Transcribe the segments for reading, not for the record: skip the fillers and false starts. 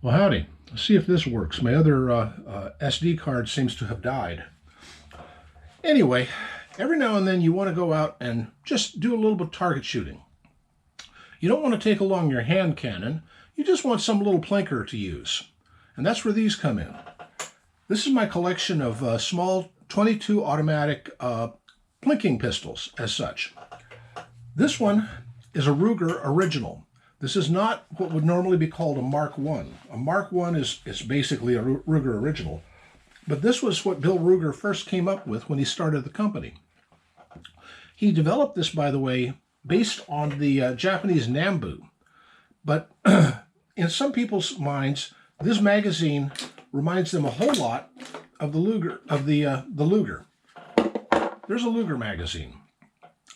Well, howdy. Let's see if this works. My other SD card seems to have died. Anyway, every now and then you want to go out and just do a little bit of target shooting. You don't want to take along your hand cannon. You just want some little plinker to use. And that's where these come in. This is my collection of small 22 automatic plinking pistols as such. This one is a Ruger original. This is not what would normally be called a Mark I. A Mark I is basically a Ruger original. But this was what Bill Ruger first came up with when he started the company. He developed this, by the way, based on the Japanese Nambu. But in some people's minds, this magazine reminds them a whole lot of the Luger, the Luger. There's a Luger magazine.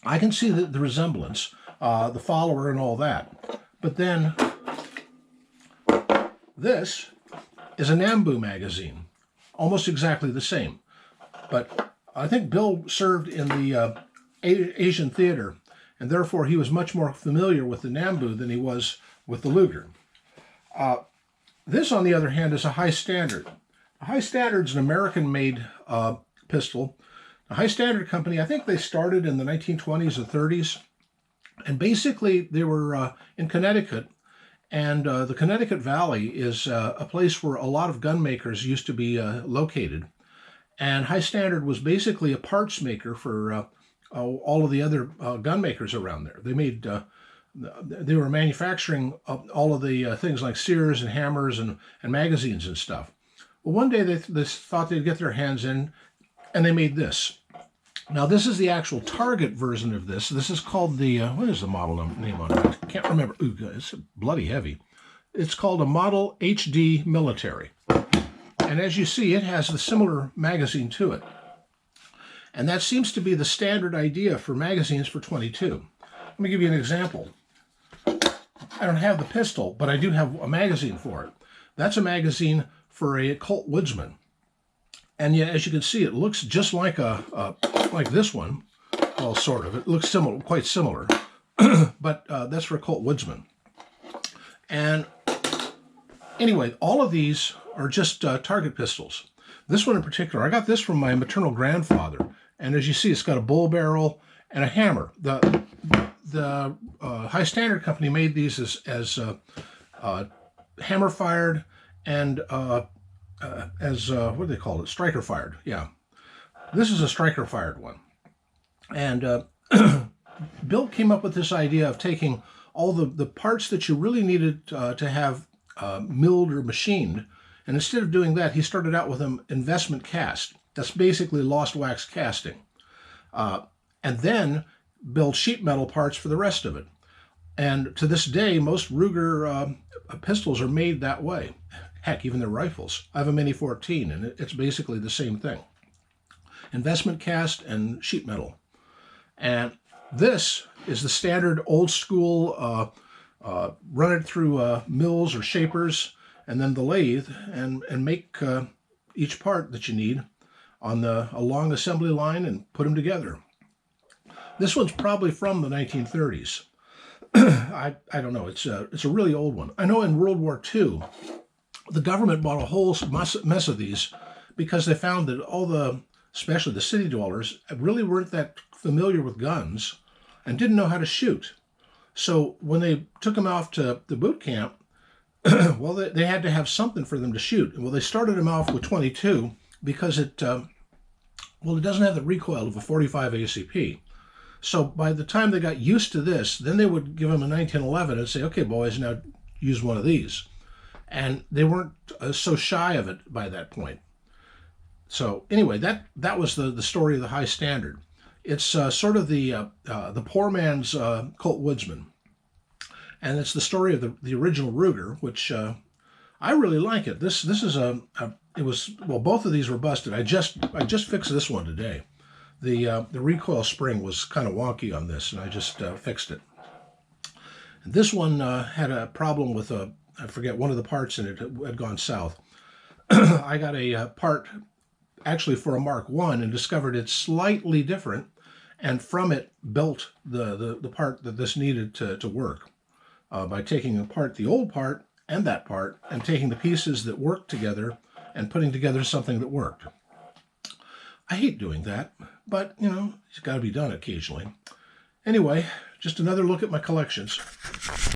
I can see the resemblance, the follower and all that. But then this is a Nambu magazine, almost exactly the same. But I think Bill served in the Asian theater, and therefore he was much more familiar with the Nambu than he was with the Luger. This, on the other hand, is a High Standard. A High Standard is an American-made pistol. The High Standard Company, I think they started in the 1920s and 30s. And basically, they were in Connecticut, and the Connecticut Valley is a place where a lot of gun makers used to be located. And High Standard was basically a parts maker for all of the other gun makers around there. They were manufacturing all of the things like Sears and hammers and magazines and stuff. Well, one day they thought they'd get their hands in, and they made this. Now, this is the actual Target version of this. This is called the, what is the model name on it? I can't remember. Ooh, it's bloody heavy. It's called a Model HD Military. And as you see, it has the similar magazine to it. And that seems to be the standard idea for magazines for 22. Let me give you an example. I don't have the pistol, but I do have a magazine for it. That's a magazine for a Colt Woodsman. And yeah, as you can see, it looks just like like this one. Well, sort of. It looks similar, quite similar. But that's for a Colt Woodsman. And anyway, all of these are just target pistols. This one in particular, I got this from my maternal grandfather. And as you see, it's got a bull barrel and a hammer. The High Standard Company made these as hammer-fired and what do they call it? Striker-fired, yeah. This is a striker-fired one. And Bill came up with this idea of taking all the parts that you really needed to have milled or machined, and instead of doing that, he started out with an investment cast. That's basically lost wax casting. And then build sheet metal parts for the rest of it. And to this day, most Ruger pistols are made that way. Heck, even their rifles. I have a Mini 14, and it's basically the same thing. Investment cast and sheet metal. And this is the standard old school, run it through mills or shapers, and then the lathe, and make each part that you need on a long assembly line and put them together. This one's probably from the 1930s. I don't know. It's a really old one. I know in World War II, the government bought a whole mess of these because they found that especially the city dwellers, really weren't that familiar with guns and didn't know how to shoot. So when they took them off to the boot camp, well, they had to have something for them to shoot. Well, they started them off with 22 because it doesn't have the recoil of a 45 ACP. So by the time they got used to this, then they would give them a 1911 and say, okay, boys, now use one of these. And they weren't so shy of it by that point. So anyway, that was the story of the High Standard. It's sort of the poor man's Colt Woodsman. And it's the story of the original Ruger, which I really like it. This is both of these were busted. I just fixed this one today. The recoil spring was kind of wonky on this, and I just fixed it. And this one had a problem with I forget, one of the parts in it had gone south. I got a part actually for a Mark I and discovered it's slightly different, and from it built the part that this needed to work by taking apart the old part and that part and taking the pieces that work together and putting together something that worked. I hate doing that, but, you know, it's got to be done occasionally. Anyway, just another look at my collections.